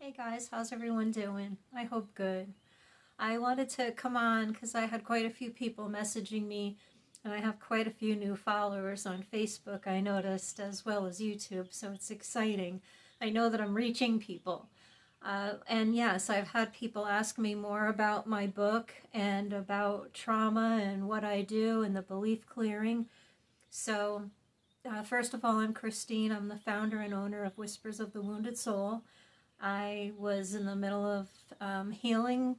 Hey guys, how's everyone doing? I hope good. I wanted to come on because I had quite a few people messaging me, and I have quite a few new followers on Facebook, I noticed, as well as YouTube, so it's exciting. I know that I'm reaching people. And yes, I've had people ask me more about my book and about trauma and what I do and the belief clearing. So, first of all, I'm Christine. I'm the founder and owner of Whispers of the Wounded Soul. I was in the middle of healing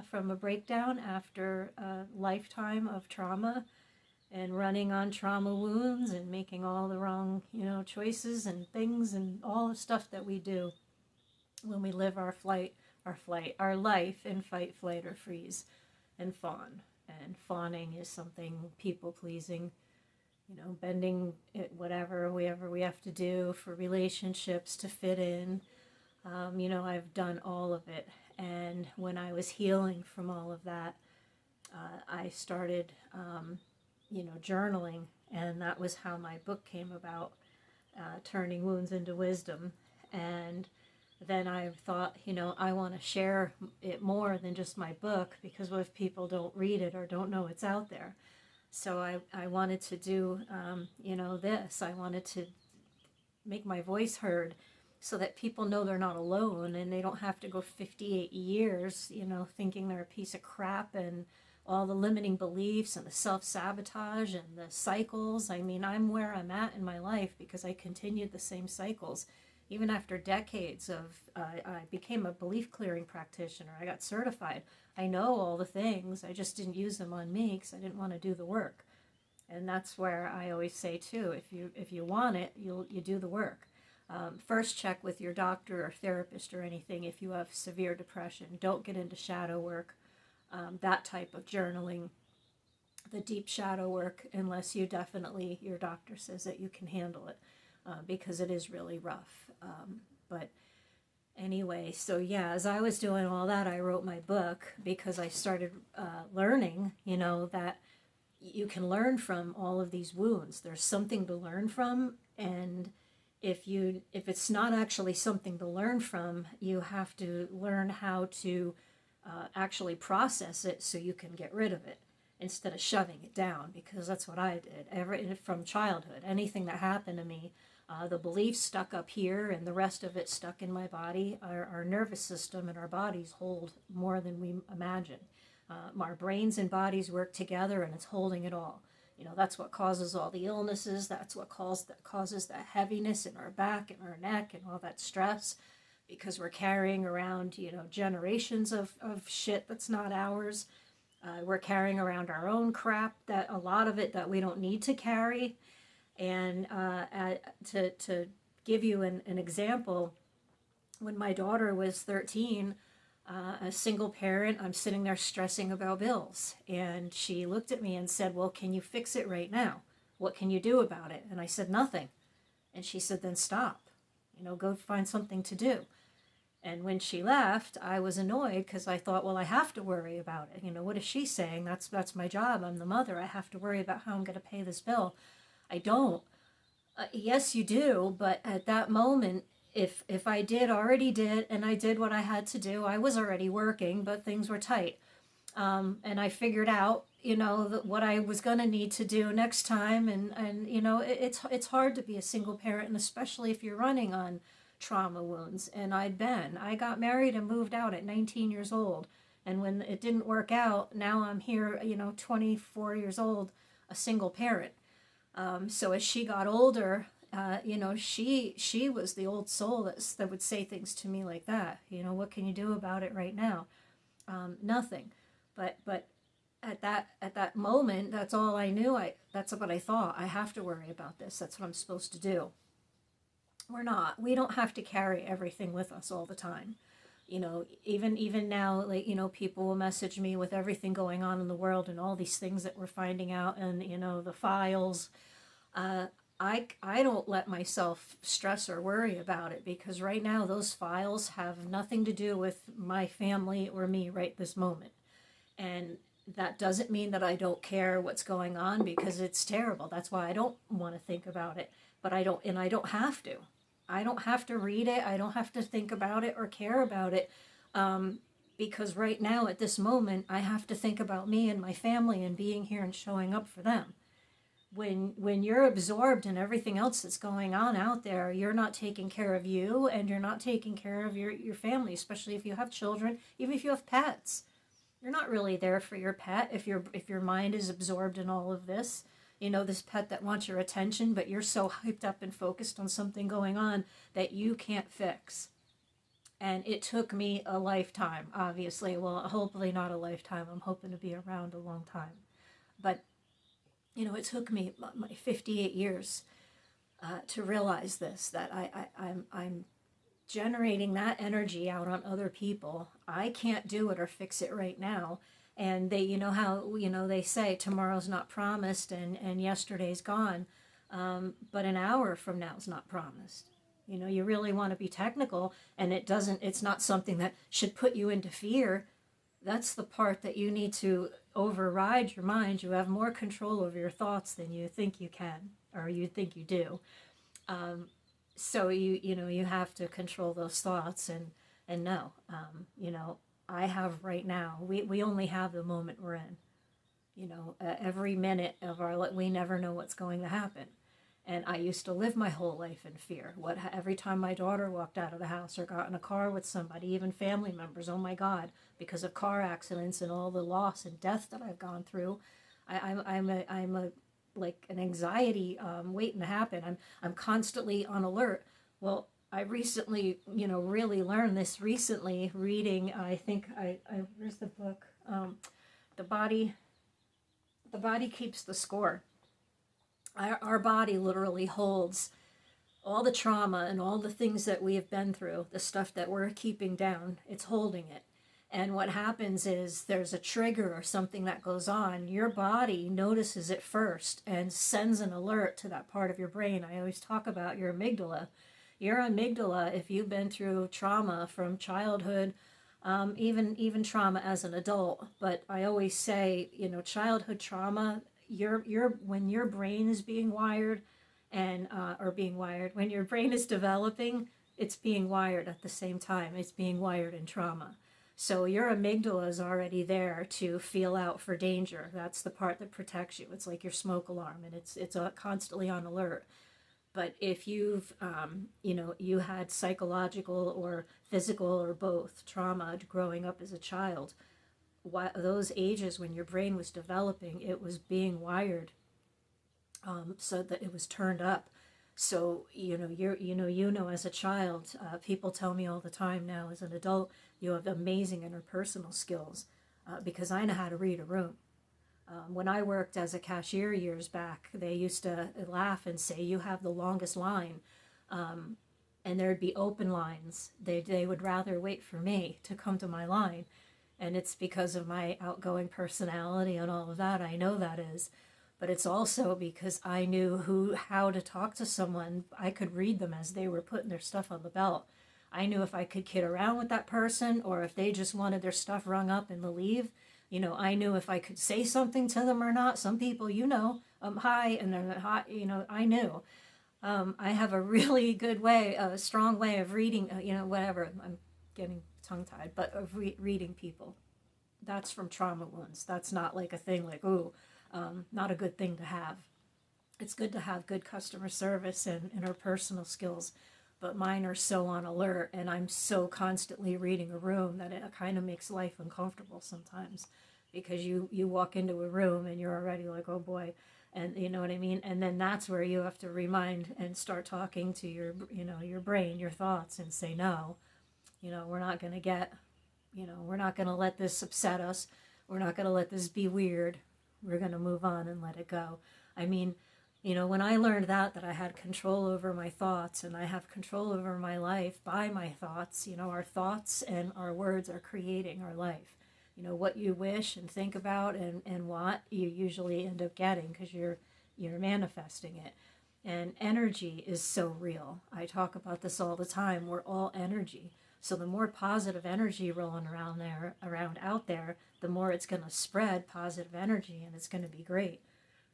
from a breakdown after a lifetime of trauma and running on trauma wounds and making all the wrong, choices and things and all the stuff that we do when we live our life in fight, flight, or freeze and fawn. And fawning is something people pleasing, bending it, whatever we have to do for relationships to fit in. I've done all of it. And when I was healing from all of that, I started, journaling. And that was how my book came about, Turning Wounds into Wisdom. And then I thought, I want to share it more than just my book, because what if people don't read it or don't know it's out there? So I wanted to do, this. I wanted to make my voice heard so that people know they're not alone and they don't have to go 58 years, thinking they're a piece of crap and all the limiting beliefs and the self sabotage and the cycles. I mean, I'm where I'm at in my life because I continued the same cycles. Even after decades of, I became a belief clearing practitioner. I got certified. I know all the things. I just didn't use them on me because I didn't want to do the work. And that's where I always say too, if you want it, you do the work. First, check with your doctor or therapist or anything if you have severe depression. Don't get into shadow work, that type of journaling, the deep shadow work, unless your doctor says that you can handle it, because it is really rough. But anyway, so yeah, as I was doing all that, I wrote my book because I started learning, that you can learn from all of these wounds. There's something to learn from, and if it's not actually something to learn from, you have to learn how to actually process it so you can get rid of it instead of shoving it down, because that's what I did from childhood. Anything that happened to me, the beliefs stuck up here and the rest of it stuck in my body. Our nervous system and our bodies hold more than we imagine. Our brains and bodies work together, and it's holding it all. That's what causes all the illnesses. That's what causes that heaviness in our back and our neck and all that stress, because we're carrying around, generations of shit that's not ours. We're carrying around our own crap, that a lot of it that we don't need to carry. And to give you an example, when my daughter was 13, a single parent, I'm sitting there stressing about bills. And she looked at me and said, "Well, can you fix it right now? What can you do about it?" And I said, "Nothing." And she said, "Then stop. Go find something to do." And when she left, I was annoyed because I thought, well, I have to worry about it. What is she saying? That's my job. I'm the mother. I have to worry about how I'm going to pay this bill. I don't. Yes, you do, but at that moment, if I already did, and I did what I had to do, I was already working, but things were tight. And I figured out, what I was going to need to do next time. And it's hard to be a single parent, and especially if you're running on trauma wounds. And I got married and moved out at 19 years old. And when it didn't work out, now I'm here, 24 years old, a single parent. So as she got older, she was the old soul that would say things to me like that. What can you do about it right now? Nothing. But at that moment, that's all I knew. That's what I thought. I have to worry about this. That's what I'm supposed to do. We're not. We don't have to carry everything with us all the time. Even now, like, people will message me with everything going on in the world and all these things that we're finding out, and the files. I don't let myself stress or worry about it, because right now those files have nothing to do with my family or me right this moment. And that doesn't mean that I don't care what's going on, because it's terrible. That's why I don't want to think about it. But I don't have to. I don't have to read it. I don't have to think about it or care about it. Because right now at this moment, I have to think about me and my family and being here and showing up for them. When you're absorbed in everything else that's going on out there, you're not taking care of you, and you're not taking care of your family, especially if you have children, even if you have pets. You're not really there for your pet if your mind is absorbed in all of this. This pet that wants your attention, but you're so hyped up and focused on something going on that you can't fix. And it took me a lifetime, obviously. Well, hopefully not a lifetime. I'm hoping to be around a long time. But, it took me my 58 years to realize this, that I'm generating that energy out on other people. I can't do it or fix it right now. And they, how, they say tomorrow's not promised and yesterday's gone. But an hour from now is not promised. You really want to be technical, and it's not something that should put you into fear. That's the part that you need to override your mind. You have more control over your thoughts than you think you can, or you think you do. So you have to control those thoughts and know, I have right now, we only have the moment we're in. Every minute of our life, we never know what's going to happen. And I used to live my whole life in fear. Every time my daughter walked out of the house or got in a car with somebody, even family members, oh my God, because of car accidents and all the loss and death that I've gone through, I'm a like an anxiety waiting to happen. I'm constantly on alert. Well, I recently, really learned this recently reading. I think I where's the book? The body keeps the score. Our body literally holds all the trauma and all the things that we have been through, the stuff that we're keeping down. It's holding it. And what happens is there's a trigger or something that goes on. Your body notices it first and sends an alert to that part of your brain. I always talk about your amygdala. Your amygdala, if you've been through trauma from childhood, even trauma as an adult, but I always say, childhood trauma, when your brain is being wired when your brain is developing, it's being wired at the same time. It's being wired in trauma. So your amygdala is already there to feel out for danger. That's the part that protects you. It's like your smoke alarm, and it's constantly on alert. But if you've, you had psychological or physical or both trauma growing up as a child, those ages when your brain was developing, it was being wired so that it was turned up. So, as a child, people tell me all the time now as an adult, you have amazing interpersonal skills because I know how to read a room. When I worked as a cashier years back, they used to laugh and say, you have the longest line. And there'd be open lines. They would rather wait for me to come to my line. And it's because of my outgoing personality and all of that. I know that is. But it's also because I knew how to talk to someone. I could read them as they were putting their stuff on the belt. I knew if I could kid around with that person or if they just wanted their stuff rung up and to leave. I knew if I could say something to them or not. Some people, hi, and they're hi, I knew. I have a really good way, a strong way of reading, whatever. I'm getting tongue-tied, but of reading people. That's from trauma wounds. That's not like a thing like, not a good thing to have. It's good to have good customer service and interpersonal skills, but mine are so on alert, and I'm so constantly reading a room that it kind of makes life uncomfortable sometimes, because you walk into a room and you're already like, oh boy, and you know what I mean? And then that's where you have to remind and start talking to your brain, your thoughts, and say, no, we're not going to we're not going to let this upset us. We're not going to let this be weird. We're going to move on and let it go. I mean, when I learned that I had control over my thoughts and I have control over my life by my thoughts, our thoughts and our words are creating our life. What you wish and think about and want, you usually end up getting because you're manifesting it. And energy is so real. I talk about this all the time. We're all energy. So the more positive energy rolling around out there, the more it's going to spread positive energy, and it's going to be great.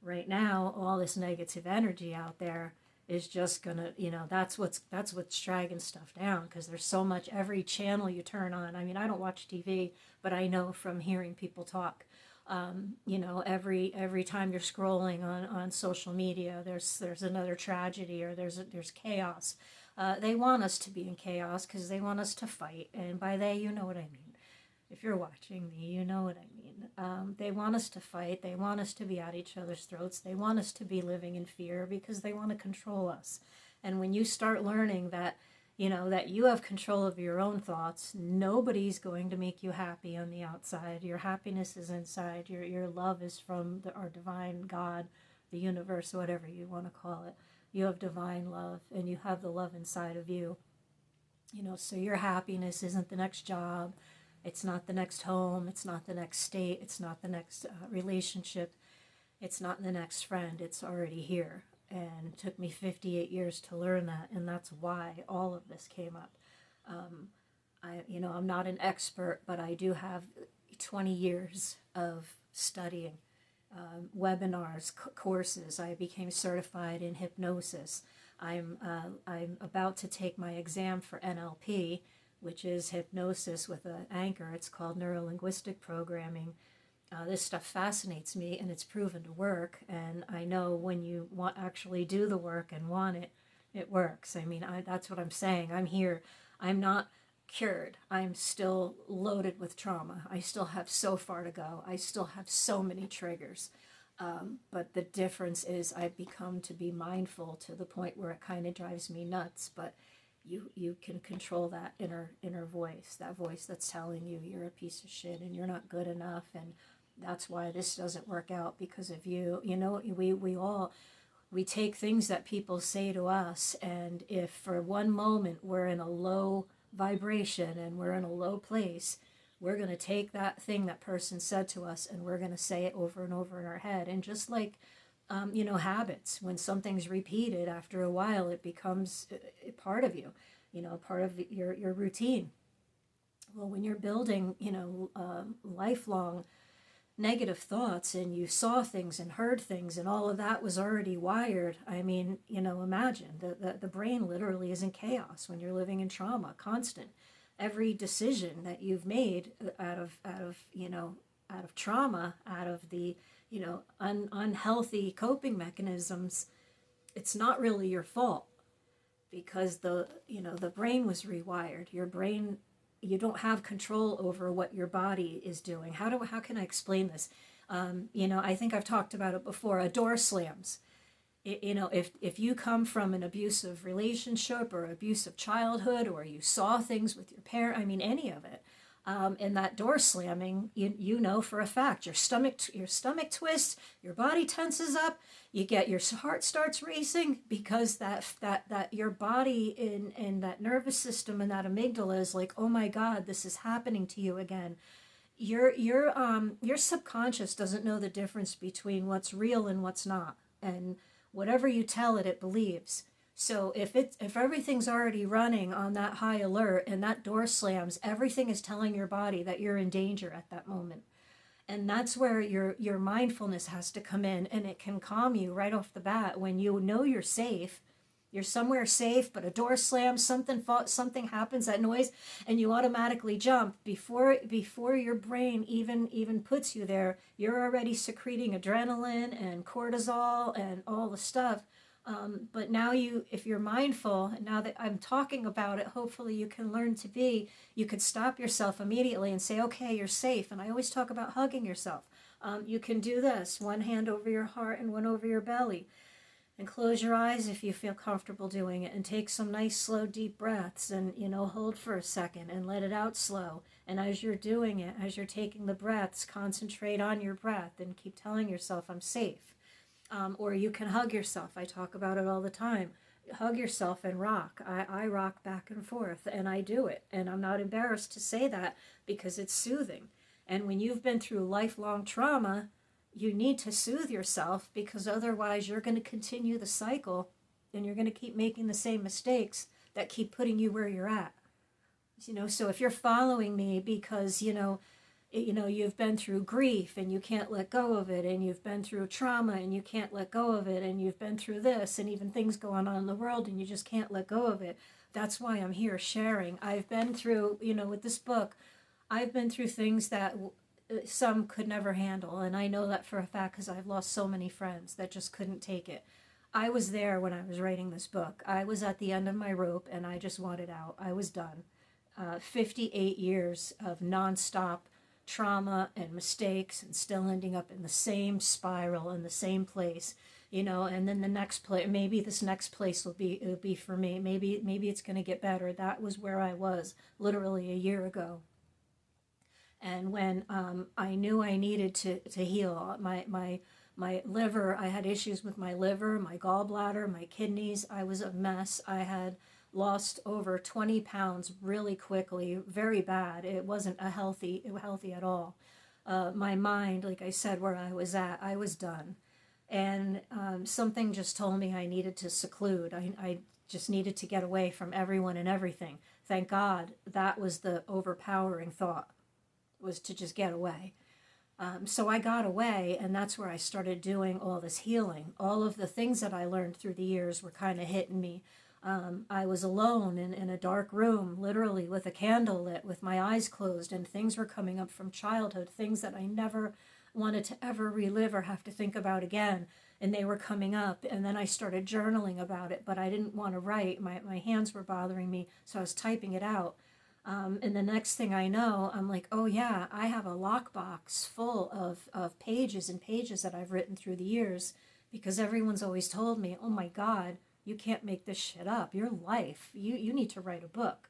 Right now, all this negative energy out there, is just gonna, that's what's dragging stuff down, because there's so much. Every channel you turn on, I mean, I don't watch TV, but I know from hearing people talk, every time you're scrolling on social media, there's another tragedy, or there's chaos. They want us to be in chaos because they want us to fight, and by they, you know what I mean. If you're watching me, you know what I mean. They want us to fight. They want us to be at each other's throats. They want us to be living in fear because they want to control us. And when you start learning that, that you have control of your own thoughts, nobody's going to make you happy on the outside. Your happiness is inside. Your love is from our divine God, the universe, whatever you want to call it. You have divine love, and you have the love inside of you. So your happiness isn't the next job. It's not the next home. It's not the next state. It's not the next relationship. It's not the next friend. It's already here. And it took me 58 years to learn that. And that's why all of this came up. I'm not an expert, but I do have 20 years of studying, webinars, courses. I became certified in hypnosis. I'm about to take my exam for NLP, which is hypnosis with an anchor. It's called neuro-linguistic programming. This stuff fascinates me, and it's proven to work. And I know when you actually do the work and want it, it works. I mean, that's what I'm saying. I'm here. I'm not cured. I'm still loaded with trauma. I still have so far to go. I still have so many triggers. But the difference is I've become to be mindful to the point where it kind of drives me nuts. But you can control that inner voice, that voice that's telling you you're a piece of shit and you're not good enough, and that's why this doesn't work out, because of you. We take things that people say to us, and if for one moment we're in a low vibration and we're in a low place, we're going to take that thing that person said to us and we're going to say it over and over in our head. And just like habits. When something's repeated, after a while, it becomes a part of you, part of your routine. Well, when you're building, lifelong negative thoughts, and you saw things and heard things, and all of that was already wired. I mean, imagine the brain literally is in chaos when you're living in trauma, constant. Every decision that you've made out of trauma, out of the unhealthy coping mechanisms, it's not really your fault, because the brain was rewired. Your brain, you don't have control over what your body is doing. How can I explain this? I think I've talked about it before. A door slams. If you come from an abusive relationship or abusive childhood, or you saw things with your parent, I mean, any of it, and that door slamming, for a fact, your stomach twists, your body tenses up, your heart starts racing, because that your body and that nervous system and that amygdala is like, oh my God, this is happening to you again. Your subconscious doesn't know the difference between what's real and what's not, and whatever you tell it, it believes. So if everything's already running on that high alert and that door slams, everything is telling your body that you're in danger at that moment. And that's where your mindfulness has to come in, and it can calm you right off the bat when you know you're safe. You're somewhere safe, but a door slams, something happens, that noise, and you automatically jump. Before your brain even puts you there, you're already secreting adrenaline and cortisol and all the stuff. But now if you're mindful, now that I'm talking about it, hopefully you can learn you could stop yourself immediately and say, okay, you're safe. And I always talk about hugging yourself. You can do this, one hand over your heart and one over your belly. And close your eyes if you feel comfortable doing it, and take some nice, slow, deep breaths, and, hold for a second and let it out slow. And as you're doing it, as you're taking the breaths, concentrate on your breath and keep telling yourself, I'm safe. Or you can hug yourself. I talk about it all the time. Hug yourself and rock. I rock back and forth, and I do it. And I'm not embarrassed to say that, because it's soothing. And when you've been through lifelong trauma, you need to soothe yourself, because otherwise you're going to continue the cycle, and you're going to keep making the same mistakes that keep putting you where you're at. So if you're following me because, you've been through grief and you can't let go of it, and you've been through trauma and you can't let go of it, and you've been through this and even things going on in the world and you just can't let go of it. That's why I'm here sharing. I've been through, with this book, I've been through things that some could never handle. And I know that for a fact because I've lost so many friends that just couldn't take it. I was there when I was writing this book. I was at the end of my rope and I just wanted out. I was done. 58 years of nonstop trauma and mistakes and still ending up in the same spiral in the same place, and then the next place, maybe this next place it'll be for me. Maybe it's going to get better. That was where I was literally a year ago. And when I knew I needed to heal, my liver, I had issues with my liver, my gallbladder, my kidneys. I was a mess. I had lost over 20 pounds really quickly, very bad. It wasn't healthy at all. My mind, like I said, where I was at, I was done. And something just told me I needed to seclude. I just needed to get away from everyone and everything. Thank God that was the overpowering thought, was to just get away. So I got away, and that's where I started doing all this healing. All of the things that I learned through the years were kind of hitting me. I was alone in a dark room, literally with a candle lit, with my eyes closed, and things were coming up from childhood, things that I never wanted to ever relive or have to think about again. And they were coming up, and then I started journaling about it, but I didn't want to write. My hands were bothering me, so I was typing it out. And the next thing I know, I'm like, oh yeah, I have a lockbox full of pages and pages that I've written through the years, because everyone's always told me, oh my God, you can't make this shit up. Your life, you need to write a book.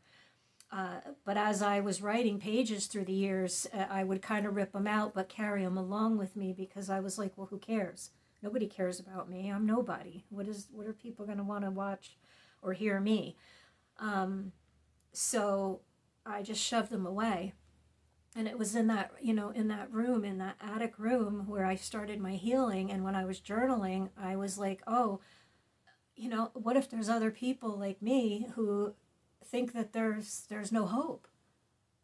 But as I was writing pages through the years, I would kind of rip them out, but carry them along with me, because I was like, well, who cares? Nobody cares about me. I'm nobody. What are people going to want to watch or hear me? So I just shoved them away. And it was in that, in that room, in that attic room, where I started my healing. And when I was journaling, I was like, oh, what if there's other people like me who think that there's no hope?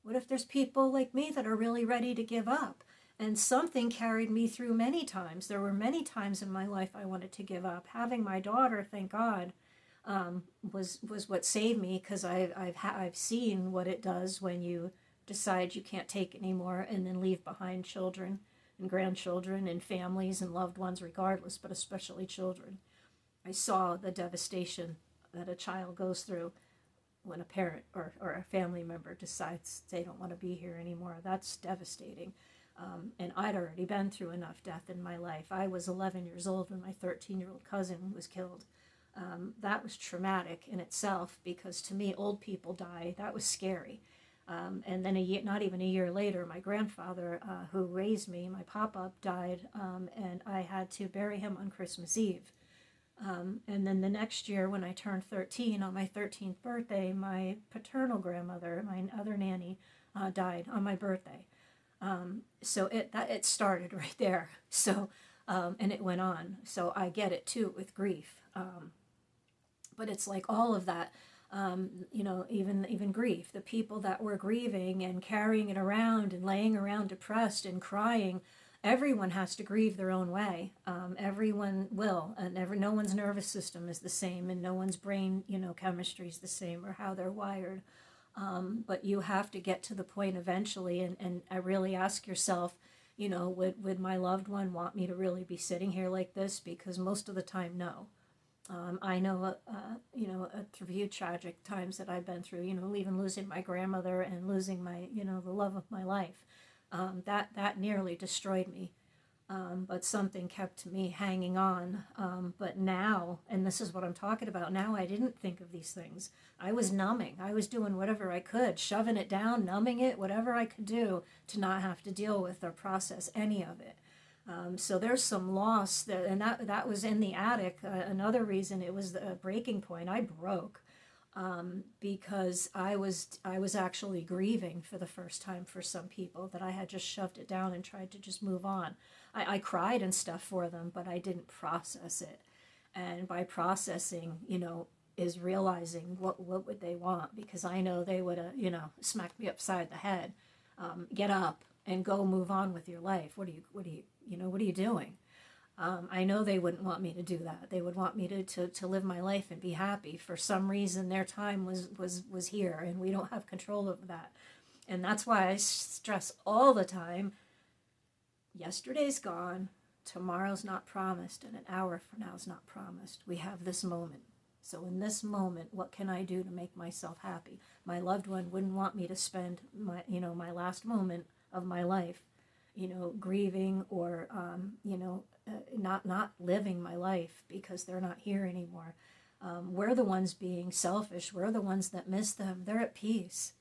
What if there's people like me that are really ready to give up? And something carried me through many times. There were many times in my life I wanted to give up. Having my daughter, thank God, was what saved me, because I've seen what it does when you decide you can't take it anymore and then leave behind children and grandchildren and families and loved ones regardless, but especially children. I saw the devastation that a child goes through when a parent or a family member decides they don't want to be here anymore. That's devastating. And I'd already been through enough death in my life. I was 11 years old when my 13-year-old cousin was killed. That was traumatic in itself, because to me, old people die. That was scary. And then not even a year later, my grandfather, who raised me, my papa, died, and I had to bury him on Christmas Eve. And then the next year, when I turned 13, on my 13th birthday, my paternal grandmother, my other nanny, died on my birthday. So it started right there. So, and it went on. So I get it too with grief. But it's like all of that, even grief, the people that were grieving and carrying it around and laying around depressed and crying, everyone has to grieve their own way. Everyone will, and no one's nervous system is the same, and no one's brain, chemistry is the same, or how they're wired. But you have to get to the point eventually, and I really ask yourself, would my loved one want me to really be sitting here like this? Because most of the time, no. I know, a few tragic times that I've been through, even losing my grandmother and losing my, the love of my life. That nearly destroyed me. But something kept me hanging on. But now, and this is what I'm talking about, now I didn't think of these things. I was numbing. I was doing whatever I could, shoving it down, numbing it, whatever I could do to not have to deal with or process any of it. So there's some loss there, and that was in the attic. Another reason it was a breaking point. I broke because I was actually grieving for the first time for some people, that I had just shoved it down and tried to just move on. I cried and stuff for them, but I didn't process it. And by processing, is realizing what would they want, because I know they would have, smacked me upside the head. Get up and go move on with your life. What are you doing? I know they wouldn't want me to do that. They would want me to live my life and be happy. For some reason, their time was here, and we don't have control over that. And that's why I stress all the time, yesterday's gone, tomorrow's not promised, and an hour from now is not promised. We have this moment. So in this moment, what can I do to make myself happy? My loved one wouldn't want me to spend my last moment of my life, grieving or, not living my life because they're not here anymore. We're the ones being selfish. We're the ones that miss them. They're at peace,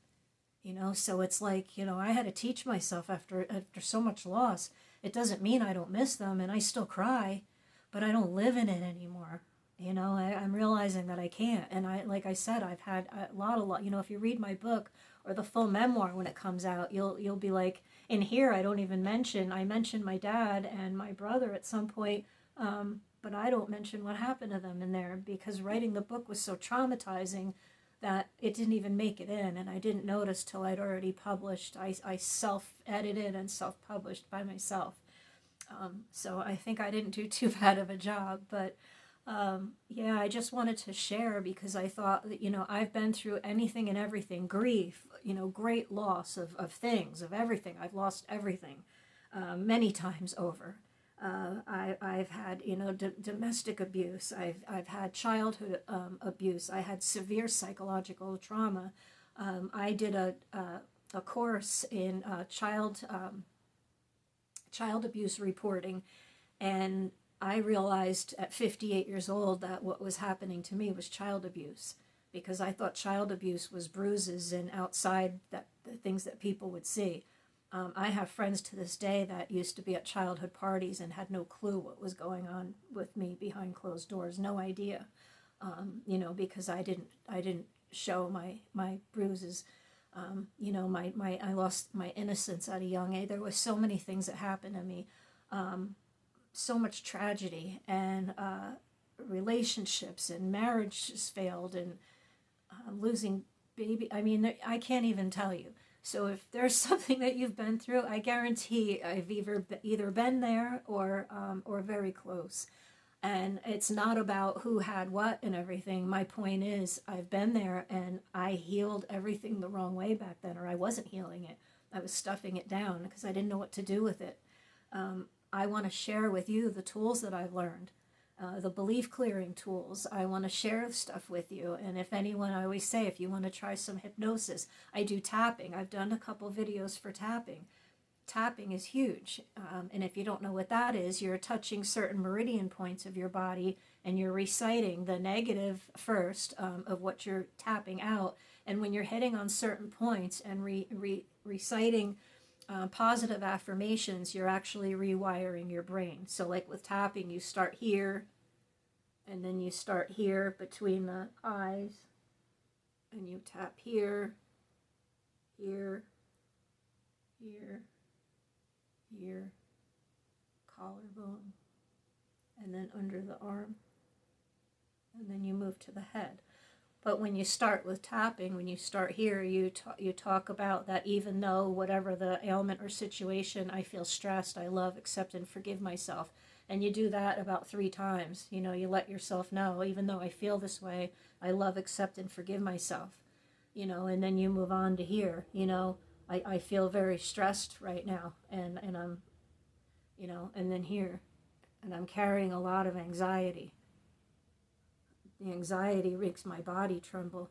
so it's like, I had to teach myself after so much loss. It doesn't mean I don't miss them, and I still cry, but I don't live in it anymore. I'm realizing that I can't. And like I said, I've had a lot, if you read my book or the full memoir when it comes out, you'll be like, in here, I mention my dad and my brother at some point, but I don't mention what happened to them in there because writing the book was so traumatizing that it didn't even make it in. And I didn't notice till I'd already published. I self-edited and self-published by myself. So I think I didn't do too bad of a job, but I just wanted to share because I thought that, I've been through anything and everything, grief, great loss of things, of everything. I've lost everything many times over. I've had, domestic abuse. I've had childhood abuse. I had severe psychological trauma. I did a course in child abuse reporting, and I realized at 58 years old that what was happening to me was child abuse, because I thought child abuse was bruises and outside the things that people would see. I have friends to this day that used to be at childhood parties and had no clue what was going on with me behind closed doors, no idea, because I didn't show my bruises. I lost my innocence at a young age. There was so many things that happened to me. So much tragedy, and relationships and marriages failed, and losing baby. I mean, I can't even tell you. So if there's something that you've been through, I guarantee I've either been there or very close. And it's not about who had what and everything. My point is, I've been there, and I healed everything the wrong way back then, or I wasn't healing it. I was stuffing it down because I didn't know what to do with it. I want to share with you the tools that I've learned, the belief clearing tools. I want to share stuff with you. And if anyone, I always say, if you want to try some hypnosis, I do tapping. I've done a couple videos for tapping. Tapping is huge. And if you don't know what that is, you're touching certain meridian points of your body, and you're reciting the negative first of what you're tapping out. And when you're hitting on certain points and reciting positive affirmations, you're actually rewiring your brain. So like with tapping, you start here, and then you start here between the eyes, and you tap here, here, here, here, collarbone, and then under the arm, and then you move to the head. But when you start with tapping, when you start here, you talk about that even though whatever the ailment or situation, I feel stressed, I love, accept, and forgive myself. And you do that about 3 times. You let yourself know, even though I feel this way, I love, accept, and forgive myself. And then you move on to here. I feel very stressed right now, and I'm, and then here. And I'm carrying a lot of anxiety. The anxiety makes my body tremble.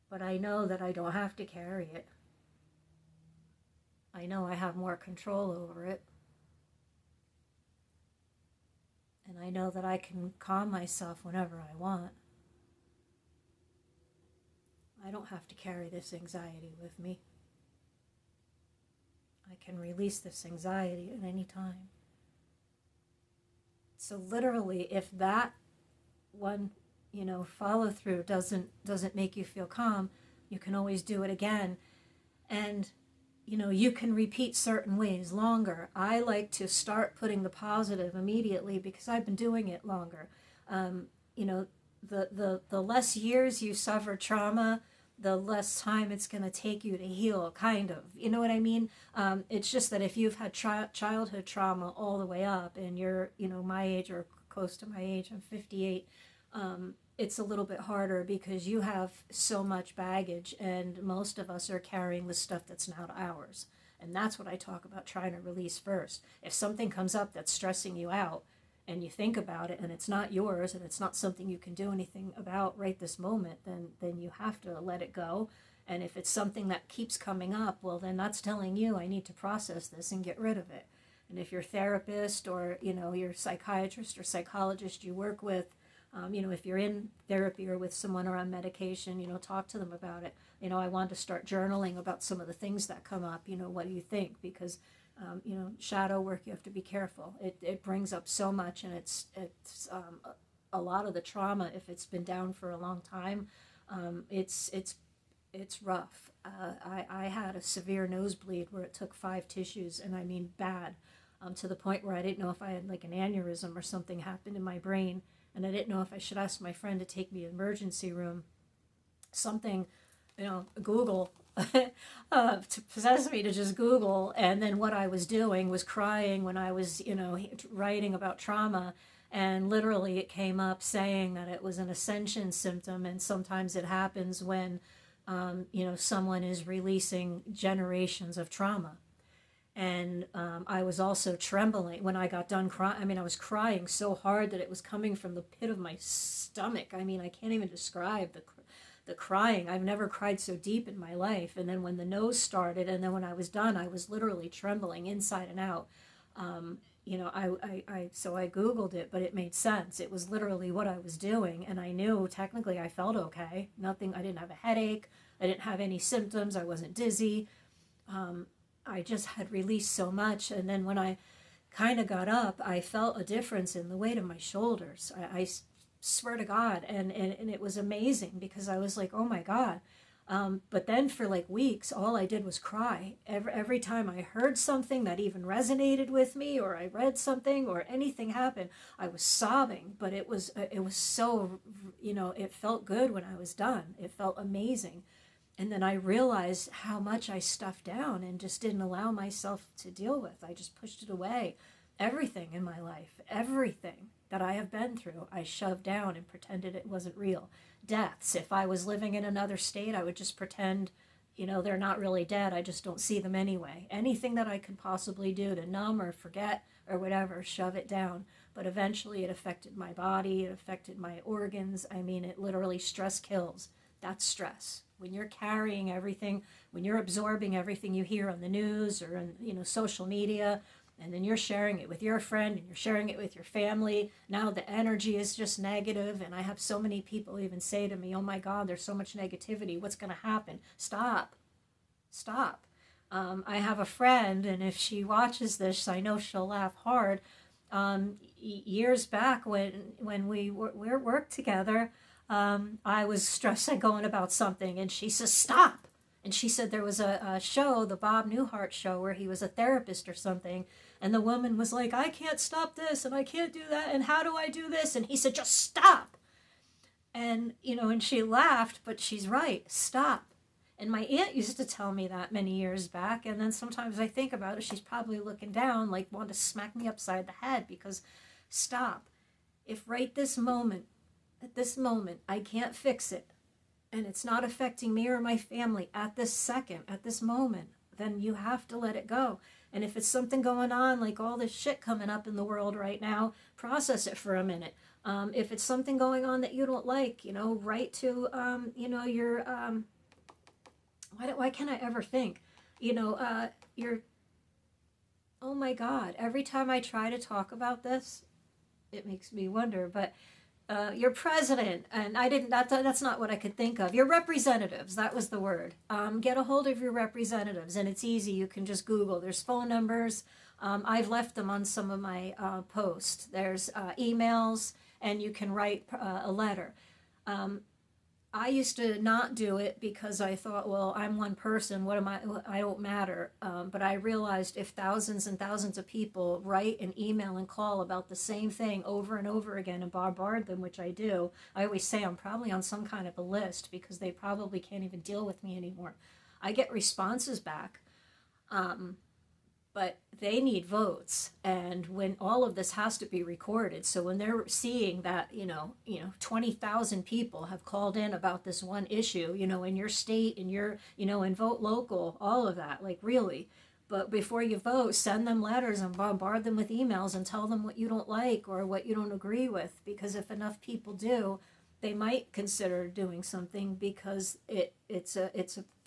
But I know that I don't have to carry it. I know I have more control over it. And I know that I can calm myself whenever I want. I don't have to carry this anxiety with me. I can release this anxiety at any time. So literally, if that one, follow through doesn't make you feel calm, you can always do it again. And, you can repeat certain ways longer. I like to start putting the positive immediately because I've been doing it longer. The less years you suffer trauma, the less time it's going to take you to heal, kind of. You know what I mean? It's just that if you've had childhood trauma all the way up and you're, my age or close to my age, I'm 58, it's a little bit harder because you have so much baggage, and most of us are carrying the stuff that's not ours. And that's what I talk about trying to release first. If something comes up that's stressing you out and you think about it and it's not yours and it's not something you can do anything about right this moment, then you have to let it go. And if it's something that keeps coming up, well, then that's telling you I need to process this and get rid of it. And if your therapist or, your psychiatrist or psychologist you work with, if you're in therapy or with someone or on medication, talk to them about it. I want to start journaling about some of the things that come up. What do you think? Because, shadow work, you have to be careful. It brings up so much, and it's a lot of the trauma, if it's been down for a long time, it's rough. I had a severe nosebleed where it took 5 tissues, and I mean bad, to the point where I didn't know if I had like an aneurysm or something happened in my brain. And I didn't know if I should ask my friend to take me to the emergency room. Something, Google, to possess me to just Google. And then what I was doing was crying when I was, writing about trauma. And literally it came up saying that it was an ascension symptom. And sometimes it happens when, someone is releasing generations of trauma. And I was also trembling when I got done crying. I was crying so hard that it was coming from the pit of my stomach. I can't even describe the crying. I've never cried so deep in my life. And then when the nose started, and then when I was done, I was literally trembling inside and out. So I Googled it, but it made sense. It was literally what I was doing. And I knew technically I felt okay. Nothing, I didn't have a headache. I didn't have any symptoms. I wasn't dizzy. I just had released so much. And then when I kind of got up, I felt a difference in the weight of my shoulders. I swear to God. And it was amazing because I was like, oh my God. But then for like weeks, all I did was cry. Every time I heard something that even resonated with me, or I read something or anything happened, I was sobbing. But it was so, it felt good when I was done. It felt amazing. And then I realized how much I stuffed down and just didn't allow myself to deal with. I just pushed it away. Everything in my life, everything that I have been through, I shoved down and pretended it wasn't real. Deaths, if I was living in another state, I would just pretend, they're not really dead. I just don't see them anyway. Anything that I could possibly do to numb or forget or whatever, shove it down. But eventually it affected my body, it affected my organs. It literally, stress kills. That's stress. When you're carrying everything, when you're absorbing everything you hear on the news or in social media, and then you're sharing it with your friend and you're sharing it with your family, now the energy is just negative. And I have so many people even say to me, oh my God, there's so much negativity. What's going to happen? Stop. I have a friend, and if she watches this, I know she'll laugh hard. Years back when we worked together, I was stressing going about something, and she says, stop. And she said there was a show, the Bob Newhart show, where he was a therapist or something. And the woman was like, I can't stop this, and I can't do that, and how do I do this? And he said, just stop. And, and she laughed, but she's right, stop. And my aunt used to tell me that many years back, and then sometimes I think about it, she's probably looking down, like wanting to smack me upside the head, because stop. If right this moment, at this moment, I can't fix it, and it's not affecting me or my family at this second, at this moment, then you have to let it go. And if it's something going on, like all this shit coming up in the world right now, process it for a minute. If it's something going on that you don't like, write to, your, why can't I ever think? Your, oh my God, every time I try to talk about this, it makes me wonder, but your president, and that's not what I could think of. Your representatives, that was the word. Get a hold of your representatives, and it's easy. You can just Google. There's phone numbers. I've left them on some of my posts. There's emails, and you can write a letter. I used to not do it because I thought, well, I'm one person. What am I? I don't matter. But I realized if thousands and thousands of people write and email and call about the same thing over and over again and bombard them, which I do, I always say I'm probably on some kind of a list because they probably can't even deal with me anymore. I get responses back. Um, but they need votes, and when all of this has to be recorded, so when they're seeing that 20,000 people have called in about this one issue, in your state, in your and Vote Local, all of that, like, really. But before you vote, send them letters and bombard them with emails and tell them what you don't like or what you don't agree with, because if enough people do, they might consider doing something, because it's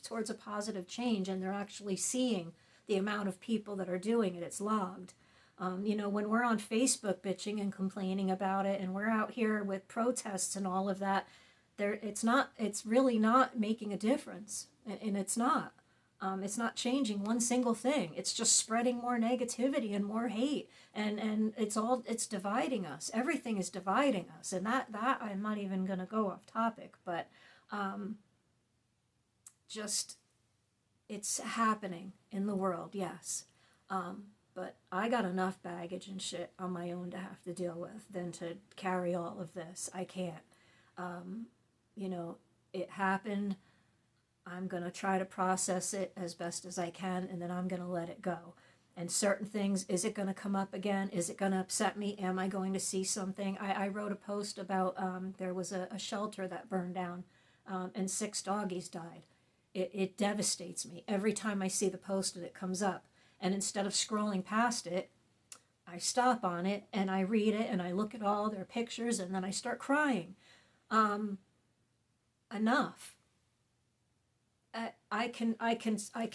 towards a positive change, and they're actually seeing the amount of people that are doing it. It's logged. When we're on Facebook bitching and complaining about it, and we're out here with protests and all of that, it's really not making a difference, and it's not. It's not changing one single thing. It's just spreading more negativity and more hate, and it's dividing us. Everything is dividing us, and that I'm not even going to go off topic, but just it's happening in the world, yes. But I got enough baggage and shit on my own to have to deal with than to carry all of this. I can't. It happened. I'm going to try to process it as best as I can, and then I'm going to let it go. And certain things, is it going to come up again? Is it going to upset me? Am I going to see something? I wrote a post about there was a shelter that burned down, and 6 doggies died. It devastates me every time I see the post and it comes up. And instead of scrolling past it, I stop on it and I read it and I look at all their pictures, and then I start crying. Enough. I can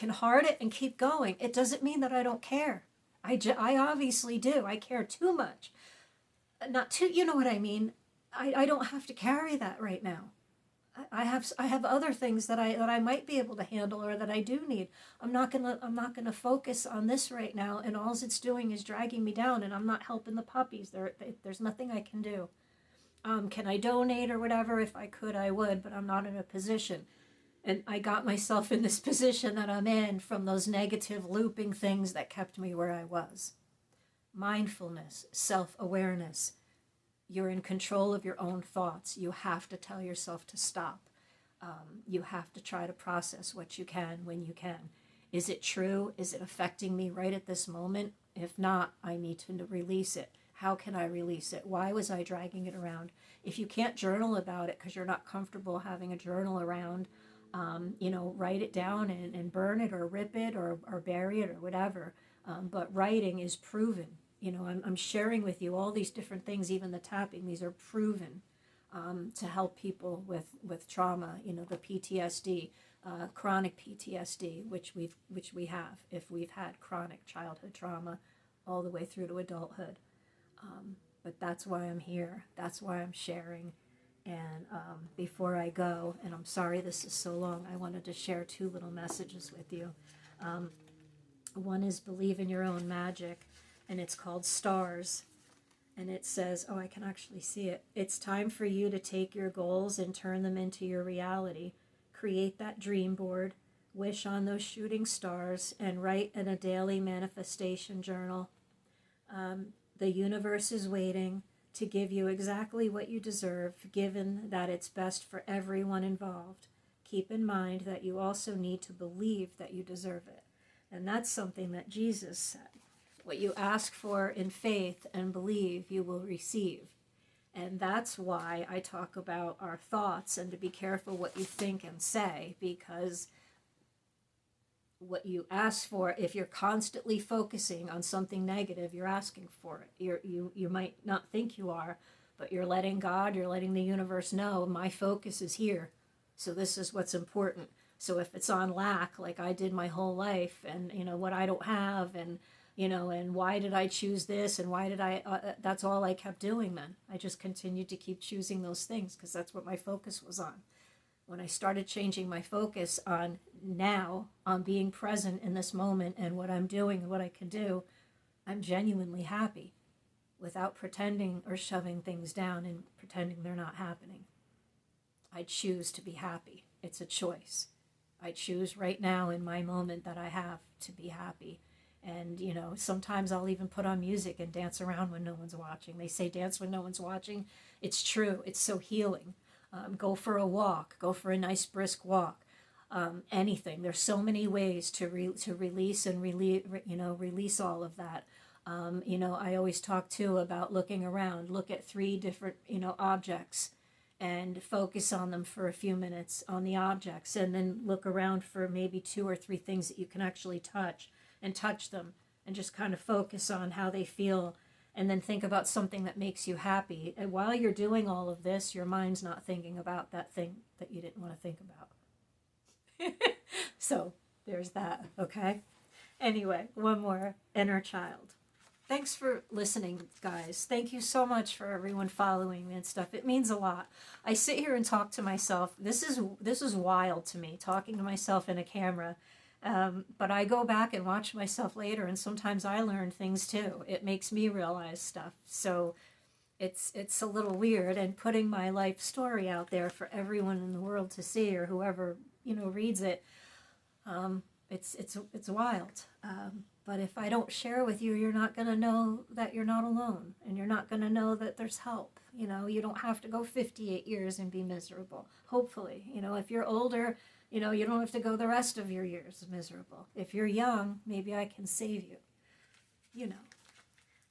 heart it and keep going. It doesn't mean that I don't care. I obviously do. I care too much. Not too, you know what I mean? I don't have to carry that right now. I have other things that I might be able to handle, or that I do need. I'm not gonna focus on this right now, and all it's doing is dragging me down, and I'm not helping the puppies. There's nothing I can do. Can I donate or whatever? If I could, I would, but I'm not in a position. And I got myself in this position that I'm in from those negative looping things that kept me where I was. Mindfulness, self-awareness. You're in control of your own thoughts. You have to tell yourself to stop. You have to try to process what you can when you can. Is it true? Is it affecting me right at this moment? If not, I need to release it. How can I release it? Why was I dragging it around? If you can't journal about it because you're not comfortable having a journal around, write it down and burn it or rip it or bury it or whatever. But writing is proven. I'm sharing with you all these different things, even the tapping. These are proven to help people with trauma. The PTSD, chronic PTSD, which we have if we've had chronic childhood trauma all the way through to adulthood. But that's why I'm here. That's why I'm sharing. And before I go, and I'm sorry this is so long, I wanted to share 2 little messages with you. One is believe in your own magic, and it's called Stars. And it says, oh, I can actually see it. It's time for you to take your goals and turn them into your reality. Create that dream board, wish on those shooting stars, and write in a daily manifestation journal. The universe is waiting to give you exactly what you deserve, given that it's best for everyone involved. Keep in mind that you also need to believe that you deserve it. And that's something that Jesus said. What you ask for in faith and believe, you will receive. And that's why I talk about our thoughts and to be careful what you think and say, because what you ask for, if you're constantly focusing on something negative, you're asking for it. You might not think you are, but you're letting God, you're letting the universe know, my focus is here. So this is what's important. So if it's on lack, like I did my whole life, and what I don't have, and and why did I choose this, and why did that's all I kept doing then. I just continued to keep choosing those things because that's what my focus was on. When I started changing my focus on now, on being present in this moment and what I'm doing and what I can do, I'm genuinely happy without pretending or shoving things down and pretending they're not happening. I choose to be happy. It's a choice. I choose right now in my moment that I have to be happy. And, sometimes I'll even put on music and dance around when no one's watching. They say dance when no one's watching. It's true. It's so healing. Go for a walk. Go for a nice brisk walk. Anything. There's so many ways to release and release all of that. I always talk too about looking around. Look at 3 different, objects and focus on them for a few minutes on the objects, and then look around for maybe 2 or 3 things that you can actually touch, and touch them and just kind of focus on how they feel, and then think about something that makes you happy. And while you're doing all of this, your mind's not thinking about that thing that you didn't want to think about. So there's that, okay? Anyway, one more, inner child. Thanks for listening, guys. Thank you so much for everyone following me and stuff. It means a lot. I sit here and talk to myself. This is wild to me, talking to myself in a camera. But I go back and watch myself later, and sometimes I learn things too. It makes me realize stuff. So it's a little weird, and putting my life story out there for everyone in the world to see, or whoever reads it. It's wild. But if I don't share with you, you're not going to know that you're not alone, and you're not going to know that there's help. You don't have to go 58 years and be miserable. Hopefully, if you're older, you don't have to go the rest of your years miserable. If you're young, maybe I can save you.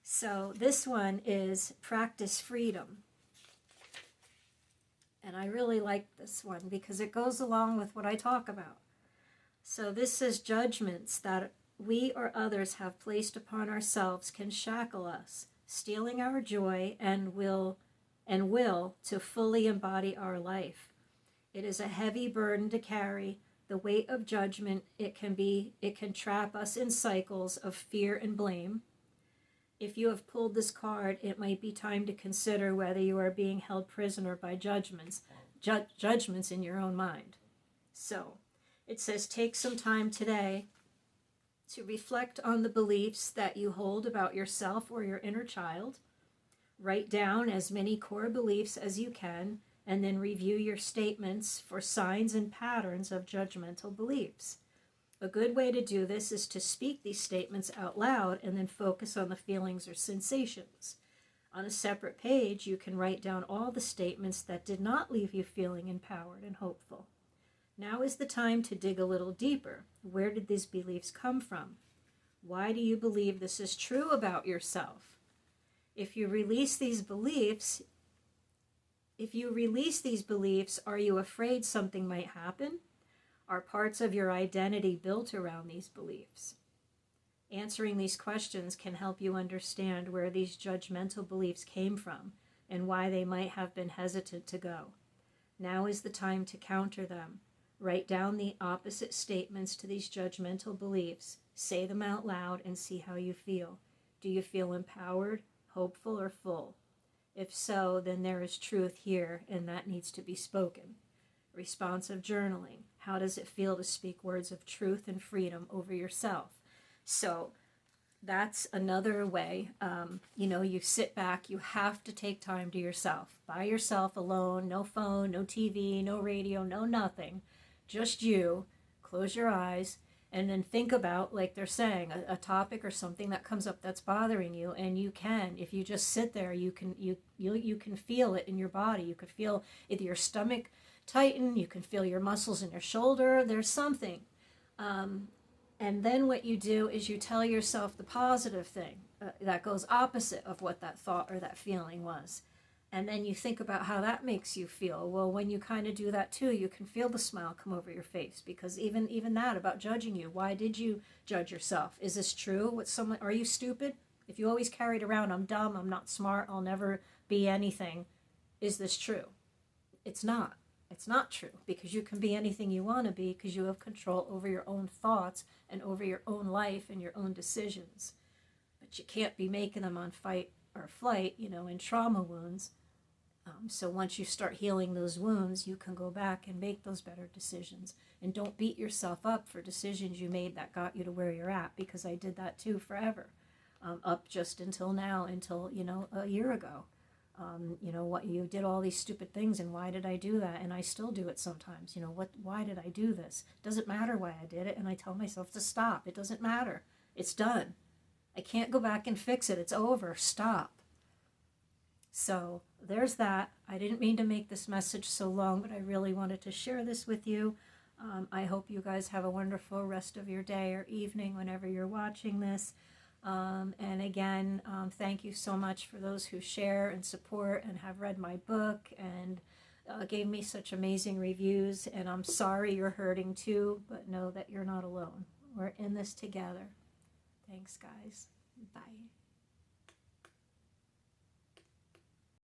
So this one is practice freedom. And I really like this one because it goes along with what I talk about. So this says judgments that we or others have placed upon ourselves can shackle us, stealing our joy and will to fully embody our life. It is a heavy burden to carry. The weight of judgment, it can trap us in cycles of fear and blame. If you have pulled this card, it might be time to consider whether you are being held prisoner by judgments in your own mind. So, it says take some time today to reflect on the beliefs that you hold about yourself or your inner child. Write down as many core beliefs as you can, and then review your statements for signs and patterns of judgmental beliefs. A good way to do this is to speak these statements out loud and then focus on the feelings or sensations. On a separate page, you can write down all the statements that did not leave you feeling empowered and hopeful. Now is the time to dig a little deeper. Where did these beliefs come from? Why do you believe this is true about yourself? If you release these beliefs, are you afraid something might happen? Are parts of your identity built around these beliefs? Answering these questions can help you understand where these judgmental beliefs came from and why they might have been hesitant to go. Now is the time to counter them. Write down the opposite statements to these judgmental beliefs. Say them out loud and see how you feel. Do you feel empowered, hopeful, or full? If so, then there is truth here, and that needs to be spoken. Responsive journaling. How does it feel to speak words of truth and freedom over yourself? So that's another way. You sit back. You have to take time to yourself. By yourself, alone, no phone, no TV, no radio, no nothing. Just you. Close your eyes and then think about, like they're saying, a topic or something that comes up that's bothering you. And you can, if you just sit there, you can feel it in your body. You could feel either your stomach tighten, you can feel your muscles in your shoulder. There's something. And then what you do is you tell yourself the positive thing that goes opposite of what that thought or that feeling was. And then you think about how that makes you feel. Well, when you kind of do that too, you can feel the smile come over your face, because even that about judging you. Why did you judge yourself? Is this true? Are you stupid? If you always carried around, I'm dumb, I'm not smart, I'll never be anything. Is this true? It's not. It's not true, because you can be anything you want to be, because you have control over your own thoughts and over your own life and your own decisions. But you can't be making them on fight or flight, in trauma wounds. So once you start healing those wounds, you can go back and make those better decisions. And don't beat yourself up for decisions you made that got you to where you're at, because I did that too forever, up just until now, until, a year ago. You know, what you did all these stupid things, and why did I do that? And I still do it sometimes. You know, why did I do this? Doesn't matter why I did it. And I tell myself to stop. It doesn't matter. It's done. I can't go back and fix it. It's over. Stop. So there's that. I didn't mean to make this message so long, but I really wanted to share this with you. I hope you guys have a wonderful rest of your day or evening whenever you're watching this. And again, thank you so much for those who share and support and have read my book and gave me such amazing reviews. And I'm sorry you're hurting too, but know that you're not alone. We're in this together. Thanks, guys. Bye.